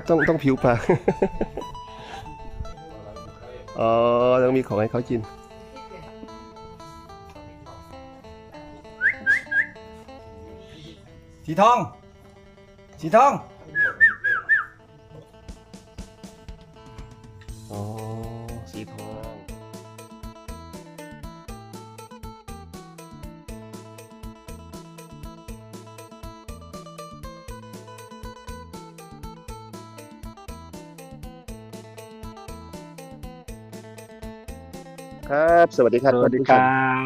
ต้องผิวปากอ๋อต้องมีของให้เขากินสีทองสีทองอ๋อสีทองครับสวัสดีครับ สวัสดีครั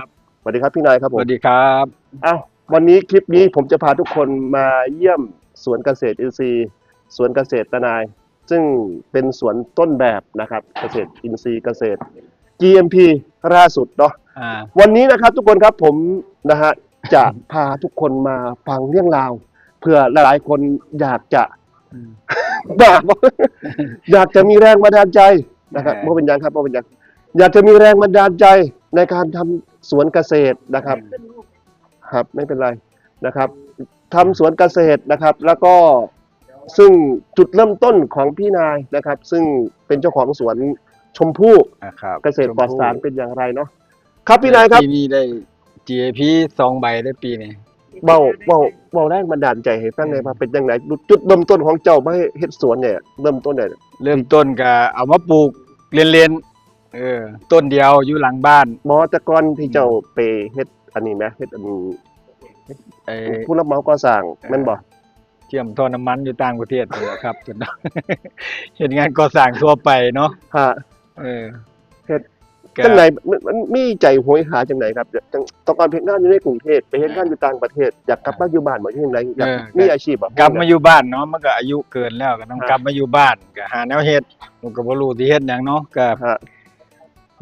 บ สวัสดีครับพี่นายครับผ ส ม วัสดีครับ อ้าววันนี้คลิปนี้ผมจะพาทุกคนมาเยี่ยมสวนเกษตรอินทรีย์สวนเกษตรตะนาย ซึ่งเป็นสวนต้นแบบนะครับเกษตรอินทรีย์เกษตร GMP ล่าสุดเนาะวันนี้นะครับทุกคนครับผมนะฮะจะพาทุกคนมาฟังเรื่องราวเพื่อหลายๆคนอยากจะ อยากจะมีแรงบันดาลใจนะครับโมเป็นยังครับโมเป็นยังอยากจะมีแรงบันดาลใจในการทำสวนเกษตรนะครับ ครับไม่เป็นไรนะครับทำสวนเกษตรนะครับ แล้วก็ซึ่งจุดเริ่มต้นของพี่นายนะครับ ซึ่งเป็นเจ้าของสวนชมพู่เกษตรปลอดสารเป็นอย่างไรเนาะครับพี่นายครับ ปีนี้ได้ GAP 2 ใบได้ปีนี้ เบาแรงบันดาลใจให้ฟังหน่อยว่าเป็นยังไงจุดเริ่มต้นของเจ้ามาเฮ็ดสวนเนี่ยเริ่มต้นเนี่ย เริ่มต้นก็เอามาปลูกเล่นๆต้นเดียวอยู่หลังบ้าน บ่แต่ก่อนที่เจ้าไปเฮ็ดอันนี้แหมเฮ็ดอันนี้ ไอ้ ผู้รับเหมาก่อสร้างแม่นบ่ เชื่อมท่อน้ำมันอยู่ต่างประเทศนี่แหละครับจน เห็นงานก่อสร้างทั่วไปเนาะ ฮะ เฮ็ด ก็ จังไหนมันมีใจโหยหาจังไหนครับจังต้องการเฮ็ดงานอยู่ในกรุงเทพไปเฮ็ดงานอยู่ต่างประเทศอยากกลับมาอยู่บ้านบ่จังไดอยากมีอาชีพบ่ กลับมาอยู่บ้านเนาะมันก็อายุเกินแล้วก็ต้องกลับมาอยู่บ้านก็หาแนวเฮ็ดผมก็บ่รู้สิเฮ็ดหยังเนาะก็ ฮะ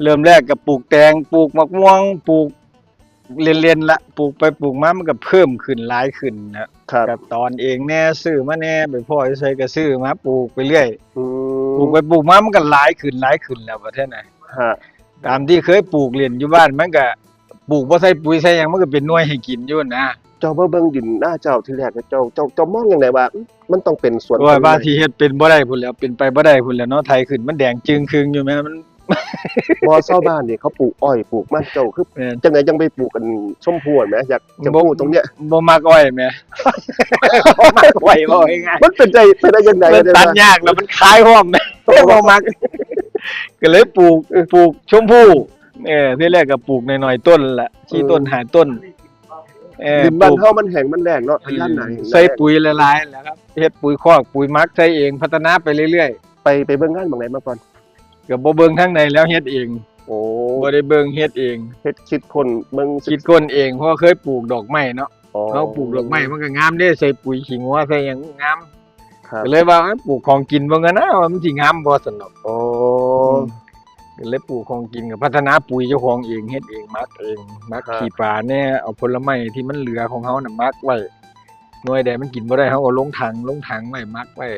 เริ่มแรกก็ปลูกแตงปลูกมะม่วงปลูกเล่นๆละปลูกไปปลูกมามันก็เพิ่มขึ้นหลายขึ้นนะครับ กับตอนเองแน่ซื้อมาแน่ไปพ่อใช้ก็ซื้อมาปลูกไปเรื่อย อื ปลูกไปปลูกมามันก็หลายขึ้นแล้วประเทศไหน ฮะ ตามที่เคยปลูกเล่นอยู่บ้านมันก็ปลูกบ่ใส่ปุ๋ยใส่หยังมันก็เป็นหน่วยให้กินอยู่นะ เจ้ามาเบิ่งดินหน้าเจ้าที่แรกเนี่ยเจ้ามองจังไดว่ามันต้องเป็นสวน ว่าบางทีเฮ็ดเป็นบ่ได้พุ่นแล้วเป็นไปบ่ได้พุ่นแล้วเนาะไทยขึ้นมันแดงจึงครึงอยู่แม่มัน บ่ชาวบ้านนี่เขาปลูกอ้อยปลูกมันเจ้าคือ แม่น จังไดจังไปปลูกกันชมพู่แหมอยากจะพูดตรงเนี้ย บ่มักอ้อยแหม่ บ่มักอ้อยบ่ง่าย มันเป็นได้ยังไง ๆมันตัดยากแล้วมันคายพร้อมแหม่บ่มักก็เลยปลูกชมพู่ที่แรกก็ปลูกน้อยๆต้นละที่ต้นหาต้น ดินบ้านเฮามันแห้งมันแล้งเนาะพยานไหน ใส่ปุ๋ยละลายแล้วครับเฮ็ดปุ๋ยคอกปุ๋ยหมักใส่เองพัฒนาไปเรื่อย ไปเบิ่งงานบางไหนมาก่อน ๆก็บ่เบิ่งทางใดแล้วเฮ็ดเอง โอ้ บ่ได้เบิ่งเฮ็ดเอง เฮ็ดคิดคนเบิ่ง คิดก้นเองเพราะว่าเคยปลูกดอกไม้เนาะ อ๋อ เราปลูกดอกไม้มันก็งามเด้ใส่ปุ๋ยขี้งัวใส่หยังงาม ครับ ก็เลยว่าปลูกของกินบ่งั้นนะว่ามันสิงามบ่ซั่นดอก โอ้ ก็เลยปลูกของกินก็พัฒนาปุ๋ยเจ้าของเองเฮ็ดเองหมักเองหมักขี้ปลาแน่เอาผลไม้ที่มันเหลือของเฮาน่ะหมักไว้หน่วยใดมันกินบ่ได้เฮาเอาลงถังไว้หมักไว้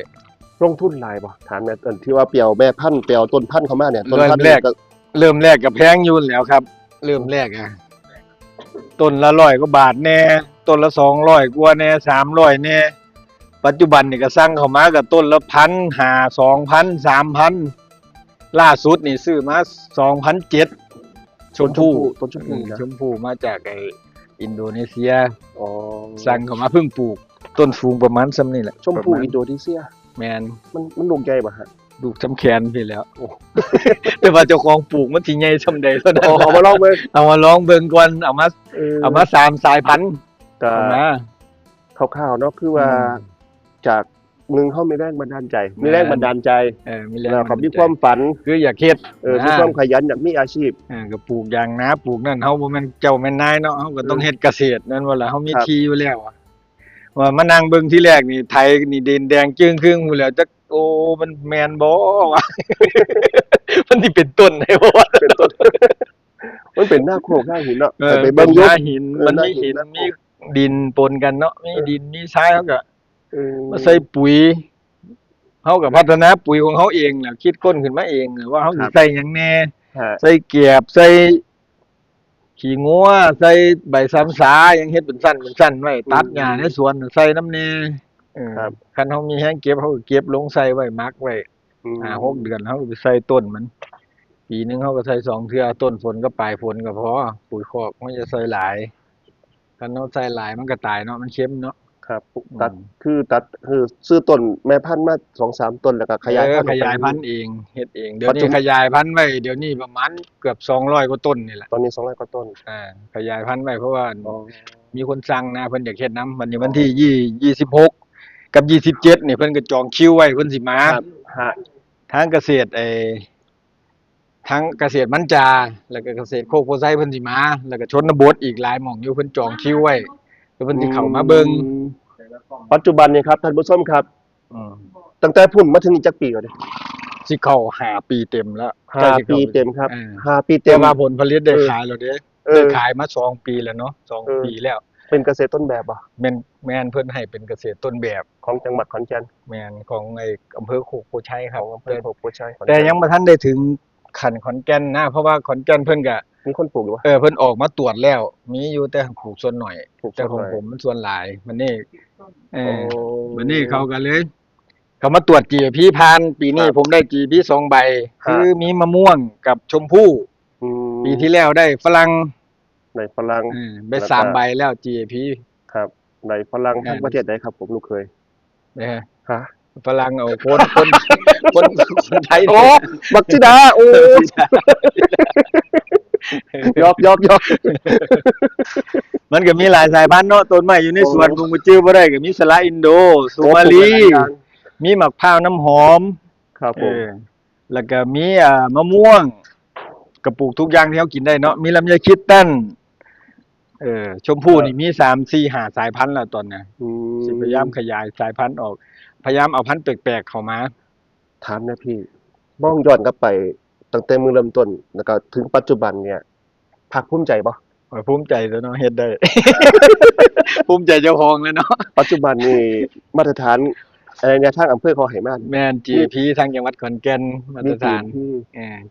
ลงทุนหลายบ่ถามแม่อันที่ว่าเปียวแม่พันธุ์เปียวต้นพันธุ์เข้ามาเนี่ยต้นพันธุ์ เริ่มแรก ก็ เริ่มแรกก็แพงอยู่แล้วครับ เริ่มแรกต้นละ100 กว่าบาทแน่ต้นละ200 กว่าแน่300แน่ปัจจุบันนี่ก็สั่งเข้ามาก็ต้นละ1,000 500 2,000 3,000ล่าสุดนี่ซื้อมา2,700ชมพู่ ต้นชมพู่นะ ชมพู่มาจากอินโดนีเซีย อ๋อ สั่งเข้ามาเพิ่งปลูกต้นสูงประมาณซ้ำนี่แหละ ชมพู่ ประาณ อินโดนีเซีย แมน มันลูกใหญ่บ่ฮะ ลูกซ้ำแขนพี่แล้ว แต่ว่าเจ้าของปลูกมันสิใหญ่ซ้ำใดเท่านั้น อ๋อเอามาลองเบิ่ง เอามาลองเบิ่งก่อนเอามา3 สายพันธุ์ ก็ เอามา คร่าวๆเนาะคือว่า อืม จากหนึงเฮามีแรงบันดาลใจ มีแรงบันดาลใจ มีแรง แล้วก็มีความฝัน คืออยากเฮ็ด มีความขยันอยากมีอาชีพ ก็ปลูกอย่างนาปลูกนั่นเฮาบ่แม่นเจ้าแม่นนายเนาะเฮาก็ต้องเฮ็ดเกษตรนั่นว่าล่ะเฮามี ครับ ที่อยู่แล้วอะว่ามานั่งเบิ่งที่แรกนี่ไถนี่ดินแดงจึ้งครึ่งพู้นแหล้วจักโอ้มันแม่นบ่วะ มันสิเป็นต้นได้บ่วะ เป็นต้น มันเป็นหน้าโคกหน้าหินเนาะ เออ ไป เป็ เบิ่ น ง ห ยก น้าหินมันมีหินมีดินปนกันเนาะมีดินมีทรายเฮาก็มาใส่ปุ๋ยเฮาก็พัฒนาปุ๋ยของเฮาเองแหละคิดค้นขึ้นมาเองว่าเฮาสิใส่หยังแหน่ ฮะ ใส่เกียบใส่ขี้งัวใส่ใบซ้ำสายังเฮ็ดเป็นสั้นไว้ตัดหญ้าในสวนใส่น้ำแหน่ ครับ คันเฮามีแฮงเก็บเฮาก็เก็บลงใส่ไว้มักไว้ อืม 5-6 เดือนเฮาก็ไปใส่ต้นมัน ปีหนึงเฮาก็ใส่2เทื่อต้นฝนกับปลายฝนก็พอปุ๋ยคอกมันจะใส่หลายคันเฮาใส่หลายมันก็ตายเนาะมันเค็มเนาะ ครับตัดคือซื้อต้นแม่พันธุ์มา2-3ต้นแล้วก็ขยายพันธุ์อ ข อกไป ยายพันธุ์เองเฮ็ดเองเดี๋ยว ปัจจุ นี้ บัน ขยายพันธุ์ไว้เดี๋ยวนี้ประมาณเกือบ200กว่าต้นนี่แหละ ตอนนี้200กว่าต้น ขยายพันธุ์ไว้เพราะว่า อ๋อ มีคนสั่งนะเพิ่นอยากเฮ็ดนํวันนี้วันที่26กับ27นี่เพิ่นก็จองคิวไว้เพิ่นสิมา ครับฮะ ทางเกษตรทั้งเกษตรมันจาแล้วก็เกษตรโคกโพไซเพิ่นสิมาแล้วก็ชนบทอีกหลายหม่องอยู่เพิ่นจองคิวไว้แล้วเพิ่นสิเข้ามาเบิ่ง ปัจจุบันนี่ครับท่านผู้ชมครับ อืม ตั้งแต่พุ่นมาถึงนี่จักปีก่อนเด้ สิเข้า5ปีเต็มแล้ว 5 ปีเต็มครับ ออ 5 ปีเต็ แต่ ม ว่าผลผลิตได้ขายแล้วเด้ เออ ได้ขายมา2ปีแล้วเนาะ2ปีแล้ว เป็นเกษตรต้นแบบบ่ แม่นเพิ่นให้เป็นเกษตรต้นแบบ ของจังหวัดขอนแก่น แม่นของไอ้อำเภอโคกโพชัยค ข รับ องอำเภอโคกโพธิ์ชัยขอนแก่น แต่ยังบ่ทันได้ถึงขั้นขอนแก่นนะเพราะว่าขอนแก่นเพิ่นก็ มีคนปลูกอยู่บ่ เพิ่นออกมาตรวจแล้ว มีอยู่แต่ปลูกส่วนหน่อย ปลูกส่ แต่ วน ของ หน่อย ผมมันส่วนหลายมันนี่เอ โอ้ อวันนี้เขาก็เลย เขามาตรวจ GAP ผ่านปีนี้ ครับ ผมได้ GAP 2ใบ ครับ คือมีมะม่วงกับชมพู่ อืม ปีที่แล้วได้ฝรั่ง ในฝรั่ง ได้ แล้วก็ 3ใบแล้ว GAP ครับในฝรั่ง อ่า ทั้งประเทศใดครับผมลูกเคย นะฮะ ฮะ ฝรั่งเอาคนไทย โอ้บักจิดาโอ้ยอก มันก็มีหลายสายพันธุ์เนาะต้นไม้อยู่ในสวน โอ้ ผมก็ชื่อบ่ได้ก็มีสละอินโดสุมาลี มีมะพร้าวน้ำหอม ครับผม แล้วก็มีมะม่วงก็ปลูกทุกอย่างที่เฮากินได้เนาะมีลำไยคิดตันชมพู่นี่มี3 4 5สายพันธุ์แล้วตอนเนี้ย อืม สิพยายามขยายสายพันธุ์ออก พยายามเอาพันธุ์แปลกๆเข้ามา ถามนะพี่มองย้อนกลับไปตั้งแต่มือเริ่มต้นแล้วก็ถึงปัจจุบันเนี่ยภาคภูมิใจบ่ ภูมิใจแล้วเนาะเฮ็ดได้ ภูมิใจเจ้าของเลยเนาะ ปัจจุบันนี่มาตรฐานอะไรเนี่ยทางอำเภอเขาให้มา แม่น GAP ทางจังหวัดขอนแก่นมาตรฐาน ที่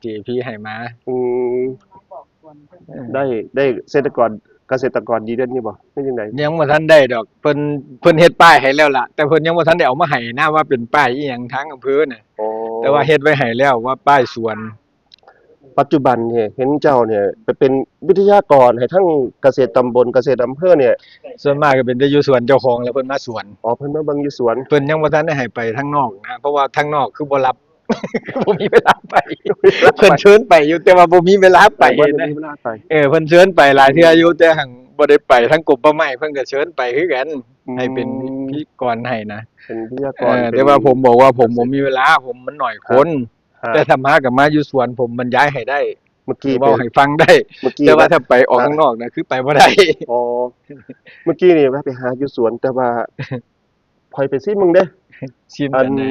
GAP ให้มา อืมได้เกษตรกรดีเด่นนี่บ่เป็นจังได๋ ยังบ่ทันได้ดอกเพิ่นเฮ็ดป้ายให้แล้วล่ะแต่เพิ่นยังบ่ทันได้เอามาให้นะว่าเป็นป้ายอีหยังทางอำเภอน่ะ โอ้ แต่ว่าเฮ็ดไว้ให้แล้วว่าป้ายสวน ปัจจุบันเนี่ยเห็นเจ้าเนี่ยไปเป็นวิทยากรให้ทั้งเกษตรตำบลเกษตรอำเภอเนี่ย ส่วนมากก็เป็นแต่อยู่สวนเจ้าของแล้วเพิ่นมาสวน อ๋อเพิ่นมาเบิ่งอยู่สวน เพิ่นยังบ่ทันได้ให้ไปทางนอกนะเพราะว่าทางนอกคือบ่รับ บ่มีเวลาไปเพิ่นเชิญไปอยู่แต่ว่าบ่มีเวลาไป บ่ นะ มีเวลาไป เพิ่นเชิญไปหลายเทื่ออยู่แต่หั้งบ่ได้ไปทางกลุ่มเป้าหมายเพิ่นก็เชิญไปคือกันให้เป็นพิธีกรให้นะ เป็นวิทยากร แต่ว่าผมบอกว่าผมบ่มีเวลาผมมันน้อยคน ฮะ แต่ถ้ามาก็มาอยู่สวนผมบรรยายให้ได้ เมื่อกี้ เว้าให้ฟังได้ เมื่อกี้ แต่ว่าถ้าไปออกข้างนอกนะคือไปบ่ได้ อ๋อเมื่อกี้นี่แวะไปหาอยู่สวนแต่ว่าข่อยไปซิมึงเด้ ชิม อั กัน นได้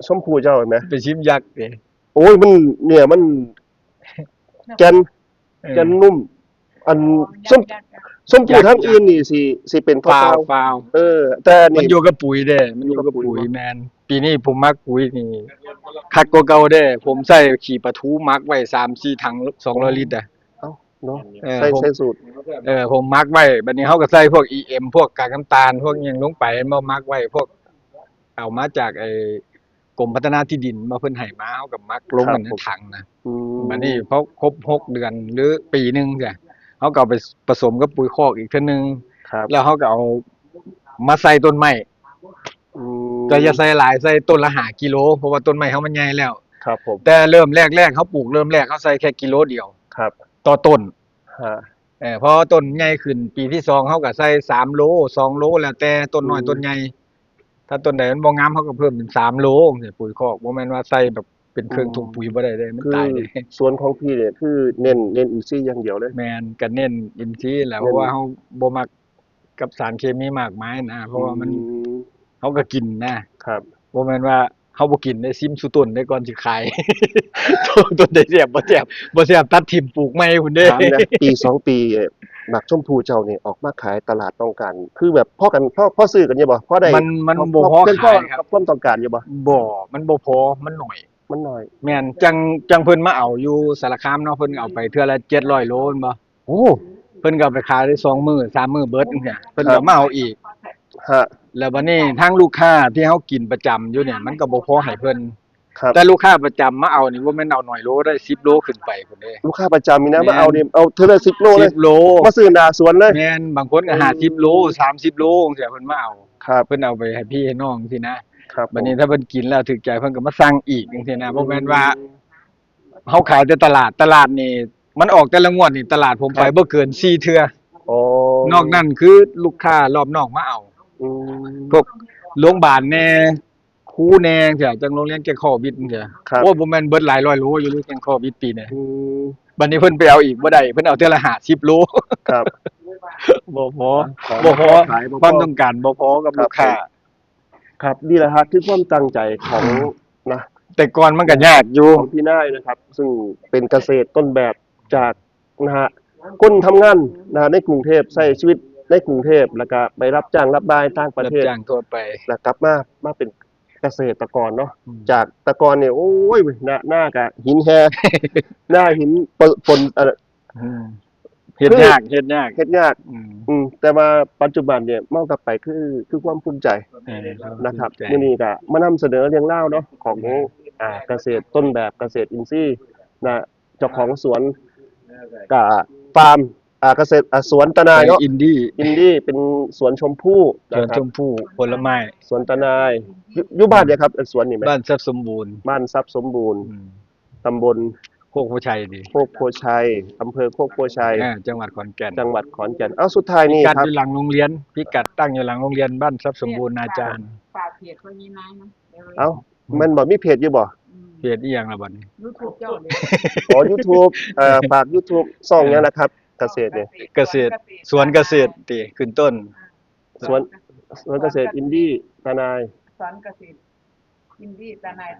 ชมพูเจ้าเห็นไหม ไปชิมยักษ์เด้ โอ้ยมันเนี่ยมันแกนนุ่ม อันส้มผูทั้งอื่นนี่สิเป็น ฟา ฟ้าว ว ฟาว แต่อัน มัน นี่ อยู่กับปุ๋ยเด้มันอยู่กับปุ๋ยแมนปีนี้ผมมักปุ๋ยนี่คักกว่าเก่าเด้ผมใส่ขี้ปลาทูมักไว้3-4ถัง200ลิตรอ่ะ เอ้าเนาะ ผม ใส่สูตร ผมมักไว้บัดนี้เฮาก็ใส่พวก EM พวกกากน้ำตาลพวกหยังลงไปมามักไว้พวกเอามาจากกรมพัฒนาที่ดินมาเพิ่นให้มาเฮาก็มักลงกันในถังนะ อืม บัดนี้พอครบ6เดือนหรือปีหนึงจ้ะเฮาก็เอาไปผสมกับปุ๋ยคอกอีกเทื่อนึง ครับ แล้วเฮาก็เอามาใส่ต้นไม้ อืม ก็อย่าใส่หลายใส่ต้นละ5กิโลเพราะว่าต้นไม้เฮามันใหญ่แล้ว ครับผม แต่เริ่มแรกๆเฮาปลูกเริ่มแรกเฮาใส่แค่กิโลเดียว ครับ ต่อต้น ฮะ พอต้นใหญ่ขึ้นปีที่2เฮาก็ใส่3โล2โลแล้วแต่ต้นน้อยต้นใหญ่ถ้าต้นใดมันบ่งามเฮาก็เพิ่มเป็น3โลจังซี่ปุ๋ยคอกบ่แม่นว่าใส่แบบเป็นเครื่องถุงปุ๋ยบ่ได้เด้มัน คือ ตายเด้ สวนของพี่เนี่ยคือเน้นอินทรีย์อย่างเดียวเลย แม่นก็เน้นอินทรีย์แหละเพราะว่าเฮาบ่มักกับสารเคมีมากมายนะเพราะว่ามัน อืม เฮาก็กินนะครับ บ่แม่นว่าเฮาบ่กินได้ซิมซุต้นได้ก่อนสิขาย ต้นใดแซ่บบ่แซ่บตัดทิ่มปลูกใหม่พุ่นเด้ ถามนะปี2ปีหมักชมพูเจ้านี่ออกมาขายตลาดต้องการคือแบบพอกันพอซื้อกันอยู่บ่พอได้ มันบ่พอ เป็น ขายครับ กับความต้องการอยู่บ่ บ่มันบ่พอมันน้อย มันน้อย แม่นจังเพิ่นมาเอาอยู่สารคามเนาะเพิ่นก็เอาไปเทื่อละ700โลแม่นบ่ โอ้ เพิ่นก็เอาไปขายได้2มื้อ3มื้อเบิดจังซี่เพิ่นก็มาเอาอีก ฮะ แล้วบัดนี้ทางลูกค้าที่เฮากินประจำอยู่เนี่ยมันก็บ่พอให้เพิ่น ครับ แต่ลูกค้าประจำมาเอานี่บ่แม่นเอาน้อยโลได้10โลขึ้นไปพุ่นเด้ ลูกค้าประจำมีนะ แม่น มาเอาเนี่ยเอาเท่าละ10โลเลย 10โล มาซื้อหน้าสวนเลย แม่นบางคนก็50โล30โลจังซี่เพิ่นมาเอา ครับ เพิ่นเอาไปให้พี่ให้น้องจังซี่นะครับ บัดนี้ถ้าเพิ่นกินแล้วถูกใจเพิ่นก็มาสั่งอีกจังซี่นะบ่แม่นว่าเฮาขายแต่ตลาดนี่มันออกแต่ละงวดนี่ตลาดผมไปบ่เกิน4เทื่อ อ๋อน อกนั้นคือลูกค้ารอบนอกมาเอา อืม พวกโรงบาลแน่ครูแน่จังซี่จังโรงเรียนแก่งข้อวิทย์จังซี่ ครับ โอ้บ่แม่นเบิดหลายร้อยโลอยู่เลยแก่งข้อวิทย์ปีนี้ อืม บัดนี้เพิ่นไปเอาอีกบ่ได้เพิ่นเอาเทื่อละ50โล ครับ บ่พอ ของ บ่พอ ขายบ่พอ ความต้องการบ่พอกับลูกค้า ครับนี่แหละครับคือความตั้งใจของนะ แต่ก่อนมันก็ยากอยู่ ของพี่นายนะครับ ซึ่งเป็นเกษตรต้นแบบจากนะฮะคนทำงานนะฮะในกรุงเทพใช้ชีวิตในกรุงเทพแล้วก็ไปรับจ้างรับบายต่างประ รับ เทศ จ้างทั่วไป แล้วกลับมาเป็นเกษตรกรเนาะ อืม จากแตะกอนเนี่ยโอ้ยหน้ากะหินแฮ หน้าหินปนอืมเฮ็ดยากเฮ็ดยาก เฮ็ดยาก อืม แต่ว่าปัจจุบันเนี่ยมองกลับไปคือความภูมิใจ นะครับมื้อนี้ก็มานำเสนอเรื่องราวเนาะของเกษตรต้นแบบเกษตรอินทรีย์นะเจ้าของสวนกับฟาร์มเกษตรสวนตะนายเนาะ อินดี้ อินดี้เป็นสวนชมพู่ สวน นะครั ช บ มพู่ผลไม้ สวนตะนายอยู่บ้านเนี่ยครับสวนนี่ไหม บ้านทรัพย์สมบูรณ์ บ้านทรัพย์สมบูรณ์ อืม ตำบล โคกโพชัยดิ โคกโพชัยอำเภอโคกโพชัย จังหวัดขอนแก่น จังหวัดขอนแก่นสุดท้าย พิ นี่ กัด ครับ อยู่หลังโรงเรียนพิกัดตั้งอยู่หลังโรงเรียนบ้านทรัพย์สมบูรณ์นาจารย์ ฝากเพจคนนี้นะเดี๋ยว เอ้ามันบ่มีเพจอยู่บ่ เพจอีหยังล่ะบัดนี้ ยูทูบเจ้าเลย อ๋อ YouTube ฝาก YouTube ช่องหยังนะครับ เกษตรเนี่ย เกษตรสวนเกษตรติขึ้นต้น สวนเกษตรอินดี้ตะนาย สอนเกษตรอินดี้ตานาย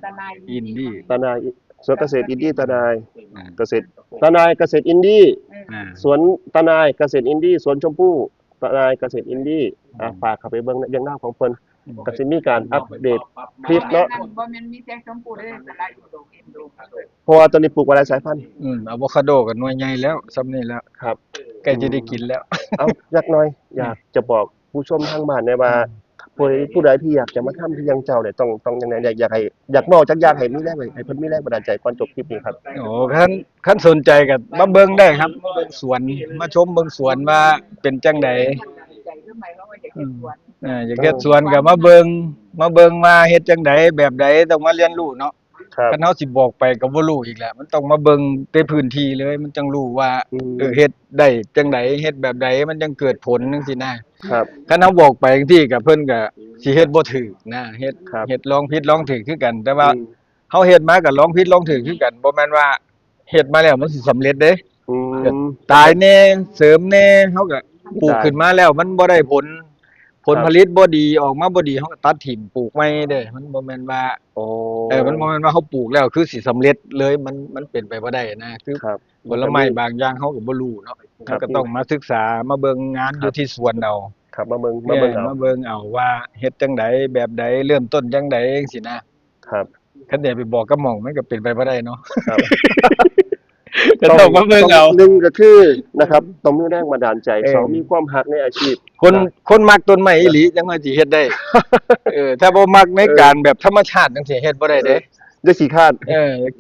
อินดี้ ตะนายสวนเกษตรอินดี้ตะนาย อ่า เกษตรตะนายเกษตรอินดี้ อ่า สวนตะนายเกษตรอินดี้สวนชมพู่ตะนายเกษตรอินดี้ฝากเข้าไปเบิ่งเรื่องราวของเพิ่นก็สิมีการอัปเดตคลิปเนาะ บ่แม่นมีแต่ชมพูเด้อแต่ละอินโดเอ็นโด เพราะว่าตอนนี้ปลูกหลายสายพันธุ์ อะโวคาโดก็หน่วยใหญ่แล้วซ้ำนี่แล้ว ครับ ใกล้จะได้กินแล้ว เอาอยากหน่อย อยากจะบอกผู้ชมทางบ้านเนี่ยว่าผู้ใดที่อยากจะมาทำที่ยังเจ้าเนี่ยต้องยังไงอยากบอกจักอย่างให้มีแรงให้เพิ่นมีแรงบันดาลใจก่อนจบคลิปนี้ครับ โอ้คันสนใจก็มาเบิ่งได้ครับมาเบิ่งสวนมาชมเบิ่งสวนว่าเป็นจังได ใจขึ้นมาแล้วว่าอยากเฮ็ดสวน อยากเฮ็ดสวนก็มาเบิ่งมาเฮ็ดจังไดแบบใดต้องมาเรียนรู้เนาะ ครับ คันเฮาสิบอกไปก็บ่รู้อีกแหละมันต้องมาเบิ่งในพื้นที่เลย มันจังรู้ว่า อืม เฮ็ดได้จังไดเฮ็ดแบบใดมันจังเกิดผลจังซี่นะครับ คันเฮาบอกไปจังซี่ก็เพิ่นก็สิเฮ็ดบ่ถูกนะเฮ็ด ครับ เฮ็ดลองผิดลองถูกคือกัน แต่ว่า อืม เฮาเฮ็ดมาก็ลองผิดลองถูกคือกันบ่แม่นว่าเฮ็ดมาแล้วมันสิสำเร็จเด้ อืม ตายแน่เสริมแน่เฮาก็ปลูกขึ้นมาแล้วมันบ่ได้ผล ผล ครับ ผลิตบ่ดีออกมาบ่ดีเฮาก็ตัดถิ่มปลูกใหม่เด้มันบ่แม่นว่า โอ้ มันบ่แม่นว่าเฮาปลูกแล้วคือสิสำเร็จเลยมันเป็นไปบ่ได้นะคือ ครับ ผลไม้บางอย่างเฮาก็บ่รู้เนาะ ครั เรา บ ก็ต้องมาศึกษามาเบิ่งงาน ครับ อยู่ที่สวนเอา ครับมาเบิ่งเอา มาเบิ่งเอาว่าเฮ็ดจังไดแบบใดเริ่มต้นจังไดจังซี่นะครับ คันได้ไปบอกกับหม่องมันก็เป็นไปบ่ได้เนาะ ครับ ก็ต้องมาเบิ่งเอา หนึ่งก็คือนะครับต้องมีแรงบันดาลใจ เออ สองมีความรักในอาชีพ คนมักต้นไม้อีหลีจังว่าสิเฮ็ดได้ ถ้าบ่มักในการแบบธรรมชาติจังสิเฮ็ดบ่ได้เด้ ได้ขี้คร้าน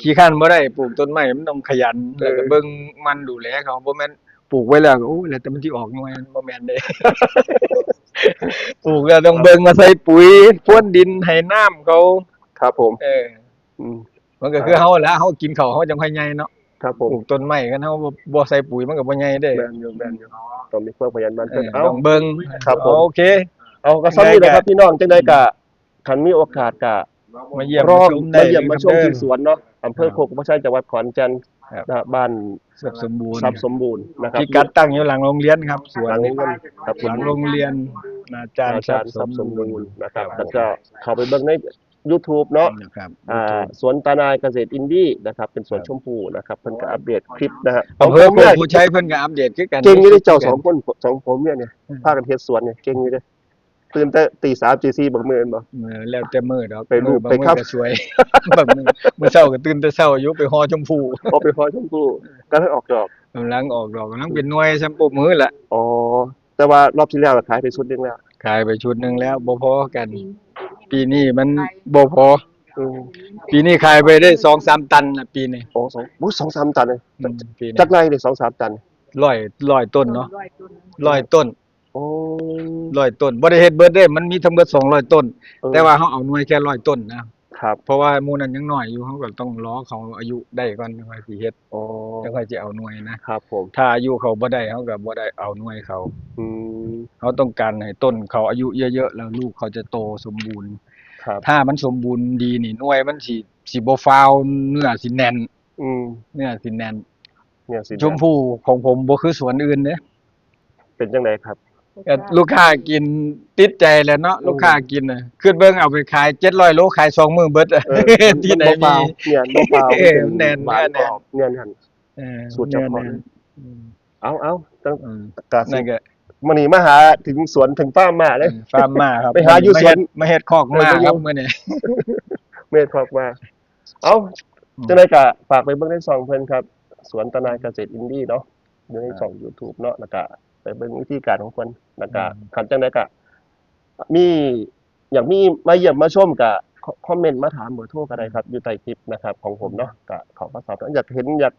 ขี้คร้านบ่ได้ปลูกต้นไม้มันต้องขยันแล้วก็เบิ่งมันดูแลเขาบ่แม่นปลูกไว้แล้วก็โอ้ยแล้วแต่มันสิออกหน่วยบ่แม่นเด้ ปลูกแล้วต้องเบิ่งมาใส่ปุ๋ยพรวนดินให้น้ำเขา ครับผม อืม มันก็คือเฮาแหละเฮากินข้าวเฮาจังค่อยใหญ่เนาะ ครับผ ป ม ลูกต้นไม้กันเฮาบ่ใส่ปุ๋ยมันก็บ่ใหญ่เด้ แม่นอยู่ต้องมีความขยันหมั่นเพียร เต้องเบิ่ง ครับผม โอเค เอาก็ซ้ำนี่แหละครับพี่น้องจังได๋ก็คันมีโอกาสก็ มาเยี่ยม รอบ ชมได้ มาเยี่ยมมาชม เด้อ ที่สวนเนาะอำเภอโคกบ่ใช่จังหวัดขอนแก่น ครับ นะบ้าน ทรัพย์สมบูรณ์ ทรัพย์สมบูรณ์นะครับ พิกัดตั้งอยู่หลังโรงเรียนครับสวน หลังโรงเรียนครับ หลังโรงเรียนอาจารย์ อา ทรั จาร พ ย์ ย์ ทรัพย์สมบูรณ์นะครับ ค แล้ รั ว บ ก็เข้าไปเบิ่งใน YouTube เนาะ ครับ สวนตานายเกษตรอินดี้นะครับเป็นสวนชมพู่นะครับเพิ่นก็อัปเดตคลิปนะฮะ อำเภอโค เนี่ย กผู้ใช้เพิ่นก็อัปเดตคือกัน เก่งอยู่เด้เจ้าสองคนสองผมเนี่ยพากันเฮ็ดสวนเนี่ยเก่งอยู่เด้ตื่นแต่ตี 3 ตี 4บักมื้อแม่นบ่ แล้วแต่มื้อดอก ไปรูป บาง ไป มื้ ครั อบ ก็สวย บางมื้อเช้าก็ตื่นแต่เช้าอยู่ไปฮอชมพู่ พอไปพอชมพู่ก็ให้ออกดอก กำลังออกดอกกำลังเป็นหน่วยซ้ํปรบมือแหละ อ๋อแต่ว่ารอบที่แล้วก็ขายไปสุดหนึงแล้ว ขายไปชุดหนึงแล้วบ่พอกัน ปีนี้มันบ่พอ อืม ปีนี้ขายไปได้ 2-3 ตันน่ะปีนี้ โอ้2-3 ตันเลย ปีนี้ จากไรเลย2-3 ตัน 100ต้นเนาะ ร้อยต้น 100 ต้น โอ้ 100 ต้นบ่ได้เฮ็ดเบิดเด้มันมีทั้งเบิด200 ต้น แต่ว่าเฮาเอาหน่วยแค่100 ต้นนะครับ เพราะว่าหมู่นั้นยังน้อยอยู่เฮาก็ต้องรอเขาอายุได้ก่อนจังค่อยสิเฮ็ด โอ้ จังค่อยสิเอาหน่วยนะครับ ผม ถ้าอายุเขาบ่ได้เฮาก็บ่ได้เอาหน่วยเขา อืม เขาต้องการให้ต้นเขาอายุเยอะๆแล้วลูกเขาจะโตสมบูรณ์ ครับ ถ้ามันสมบูรณ์ดีนี่หน่วยมันสิบ่ฟาวเนื้อสิแน่น อืม เนื้อสิแน่น เนี่ยสิ ชมพู่ของผมบ่คือสวนอื่นเด้ เป็นจังไดครับ ลูกค้ากินติดใจแหล้วเนาะลูกค้ากินน่ะขึ้นเบิ่งเอาไปขาย700โลขาย2มื้อเบิด ที่ไหน บ่ มี เปล่าเนี่ยบ่เปล่า แน่น หวาน แน่น กรอบเนี่ยหั่น เออ สูตรเฉพาะ แน่น เอาตั้ง อืม กะสิ นั่นก็ มื้อนี้มาหาถึงสวนถึงฟาร์มมาเลย ฟาร์มมาครับ ไปหาอยู่สวน มาเฮ็ดคอกมาครับมื้อนี้ เมธบอกมาเอาจังได๋ก็ฝากไปเบิ่งในช่องเพิ่นครับ สวนตะนายเกษตรอินดี้เนาะอยู่ในช่อง YouTube เนาะแล้วก็ไปเบิ่งวิธีการของเพิ่นแล้วก็คันจังได๋ก็มีอยากมีมาเยี่ยมมาชมก็คอมเมนต์มาถามเบอร์โทรก็ได้ครับ อยู่ใต้คลิปนะครับของผมเนาะก็ขอมาสอบถามอยากเห็นอยาก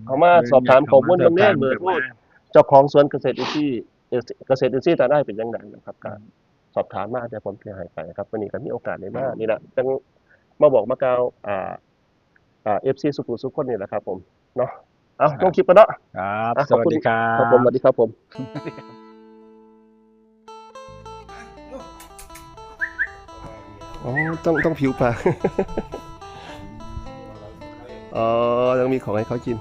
เขามาสอบถามข้อมูลตรงนี้เบอร์โทร เจ้าของสวนเกษตรอินทรีย์เกษตรอินทรีย์ตาได้เป็นจังไดนะครับก็สอบถามมาเดี๋ยวผมสิให้ไปครับวันนี้ก็มีโอกาสได้มานี่แหละจังมาบอกมากล่าวFC สุขุมสุขคนนี่แหละครับผมเนาะเอาลงคลิปกันเนาะ ครับ อ่ะ สวัสดีครับ ครับผมสวัสดีครับผมอ๋อต้องผิวปาก อ๋อต้องมีของให้เขากิน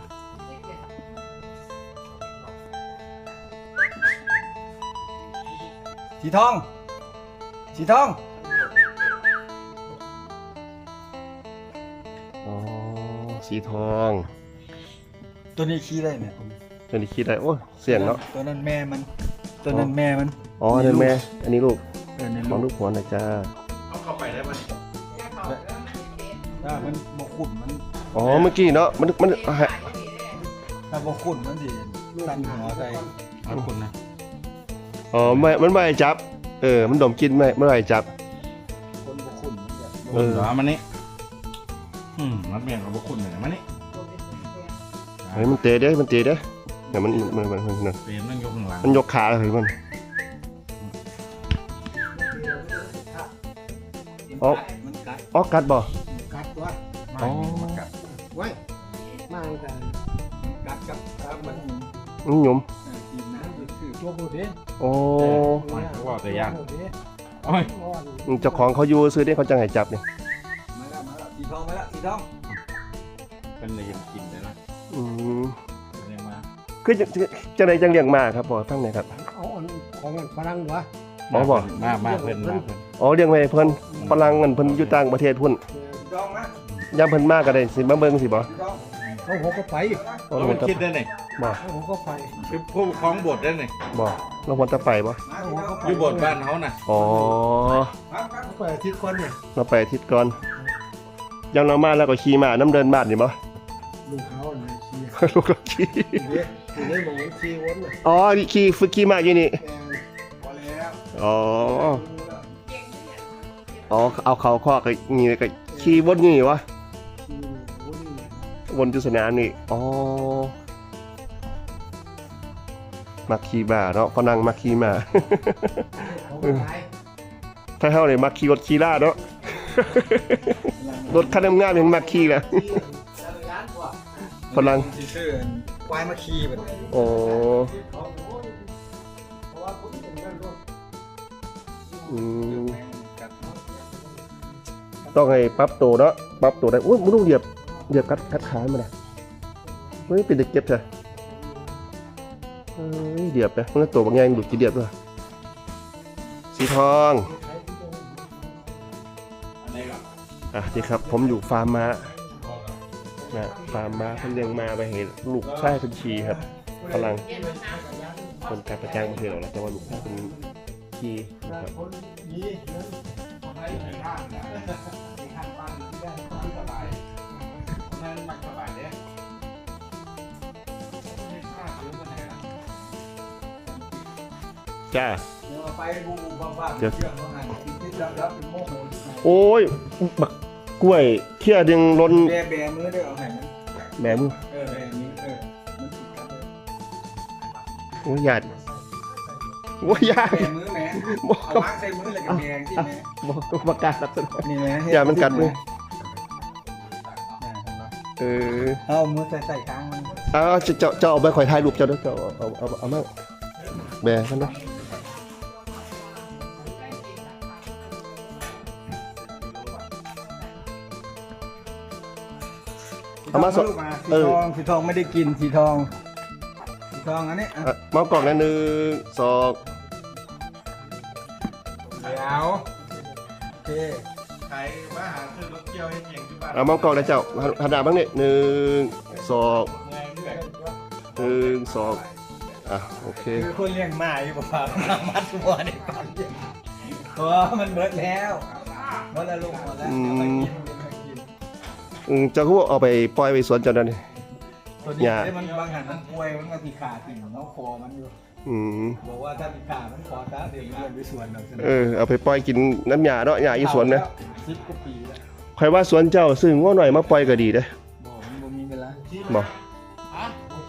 สีทอง สีทอง อ๋อสีทอง ตัวนี้ขี้ได้เนี่ย ตัวนี้คิดได้โอ้เสียงเนาะ ตัวนั้นแม่มัน ตัวนั้นแม่มัน อ๋ออันนั้นแม่อันนี้ลูก ใน ของ ลู ลู ก กหัวนะจ้า ถ้ามันบกขุ่นมัน อ๋อเมื่อกี้เนาะมัน ถ้าบกขุ่นมันสิตั้งหัวใจมันขุ่นนะ อ๋อมันไม่ให้จับมันดมกลินไม่ให้จับ คนบกขุ่นมันจะ เออ เหรอมันนี่มันเปลี่ยนกับบกคุณเหมือนมันนี่ เฮ้ยมันเตะเด้มันเตะเด้เนี่ยมันนั่น เปลี่ยนมันยกข้างหลัง มันยกขาเลยมันอ๋อ มันกัด อ๋อกัดบ่ กัดตัว อ๋อ มันกัด ไว้มากันกัดกับมัน หยุ่ม กินน้ำคือตัวโบเด้ โอ้ ไม่เขาบอกแต่ย่างโอ้ย เจ้าของเขาอยู่ซื้อได้เขาจังให้จับเนี่ย มาแล้วสีทองมาแล้วสีทอง เป็นเลยยังกินเลยนะ อืม เป็นยังมา คือจังไดจังเลี้ยงมาครับบ่ฟังหน่อยครับ เอาอันของอันฝรั่งวะ อ๋อบ่ มากเพิ่นมากเพิ่น อ๋อเลี้ยงไว้ให้เพิ่นฝรั่งเงินเพิ่นอยู่ต่างประเทศพุ่น สีทองนะ ยามเพิ่นมาก็ได้สิมาเบิ่งสิบ่ สีทอง เขาหัวก็ไป อ๋อ เรา มันจะ คิดได้ไหน บ่ เขาหัวก็ไป คือผู้คล้องบทได้ไหน บ่เราควรจะไปบ่ เขาหัวก็ไป อยู่บทบ้านเขาน่ะ อ๋อ เขาไปอาทิตย์ก่อนเนี่ย เราไปอาทิตย์ก่อนยังเรามาแล้วก็ขี่มาน้ำเดินบ้านนี่บ่ ลูกเขาเนี่ยขี่ ลูกเราขี่ เด็กอยู่ในหมองขี่วนน่ะ อ๋อนี่ขี่ฝึกขี่มาอยู่นี่ แอนพอแล้ว อ๋ออ๋อเอาเขาข้อก็นี่ก็ขี่วนอยู่นี่วะ ขี่วนเนี่ย วนอยู่สนามนี่อ๋อมักขี่ม้าเนาะฝรั่งมักขี่ม้า เขาก็ไป ถ้าเฮาเนี่ยมักขี่รถขี่ลาเนาะ รถคันงามๆยังมักขี่แหละฝรั่ง สีเสื้อควายมาขี่แบบ โอ้อืมต้องให้ปรับตัวเนาะปรับตัวได้โอ้ยมันต้องเหยียบกัดขามันนะเฮ้ยเป็นเด็กเจ็บใช่เฮ้ยเหยียบนะมันตัวบางอย่างดูจีเดียบด้วยสีทอง อันนี้ก็ ดีครับผมอยู่ฟาร์มม้านะฟาร์มม้าเขาเลี้ยงมาไปเห็นลูกชายเป็นชีครับกำลังคนการประจ้างประเทศเราแล้วแต่ว่าลูกชายเป็นชีนะครับ จ้า เดี๋ยวเอาไป บูบ้าเชื่อเขาหันคิดรับเป็นโมโห โอ้ยบักกล้วยเขี้ยดึงล้น แบมือได้เอาให้มัน แหมมึง แบนี้มันถูกกันเลย โอ้ยหยาดโอ้ยหยาด แบมือแม่เอาล้างใส่มือเลยกับแบงที่แม่ บอกประกาศลักษณะ นี่แม่ อย่ามันกัดมือเออ เอามือใส่กลางมัน เอาจะเอาไปข่อยถ่ายรูปเจ้าด้วยเจ้าเอามาแบกันนะเอามาสด สีทองไม่ได้กินสีทองอันนี้ มากล่องนะ1 2 เดี๋ยวโอเค ใครมาหาซื้อรถเกี่ยวให้เก่งที่บ้าน เอามากล่องนะเจ้าหันหน้าบ้างนี่1 2 เมื่อยเรื่อย 1 2อ่ะโอเค คือคนเลี้ยงหมาอยู่ป่ะมัดตัวในก่อนตัวมันเบิดแล้วหมดแล้วลูกหมดแล้วเอาไปกิน เจ้าก็เอาไปปล่อยไปสวนเจ้านั่นนี่ ตัวนี้มันบางหันมันป่วยมันก็ตีขาติ่งน้องคอมันอยู่ บอกว่าถ้าตีขามันคอตาเดี๋ยวมันเดินไปสวนเรา เอาไปปล่อยกินน้ำหญ้าเนาะหญ้าอยู่สวนนะ 10 กว่าปีแล้ว ใครว่าสวนเจ้าซื้องัวหน่อยมาปล่อยก็ดีเด้อ บอกมันบ่มีเวลา บ่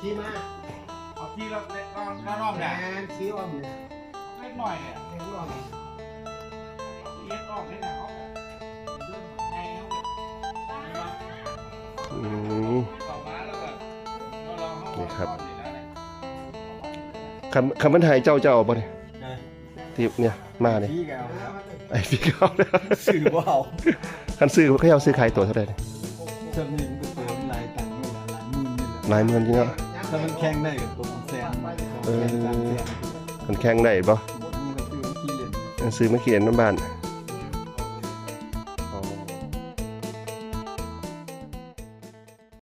ชี้มา เอาที่เรารอบ แม เนี่ย นชี้อ้อมเลย เล็กหน่อยเนี่ย เห็นอ้อม เล็กออกให้หนาว อืม ออกมาแล้วก็ลองเข้า นี่ครับคำบรรทายเจ้าเอาบ่เนี่ยที่เนี่ยมาเนี่ย พี่แกเอา ไอ้พี่เขาเนี่ย สื่อว่าเอา คันซื้อเขาเอาซื้อขายตัวเท่าไหร่เนี่ย จำนี้มันก็เติมหลายตังค์นี่หลายหมื่นนี่แหละ หลายหมื่นจริงเนาะ ถ้ามันแข่งได้กับตัวแสน2 แสน 3 แสน มันแข่งได้บ่ นี่ก็ซื้อมาขี้เล่น ซื้อมาเขียนน้ำบ้าน เ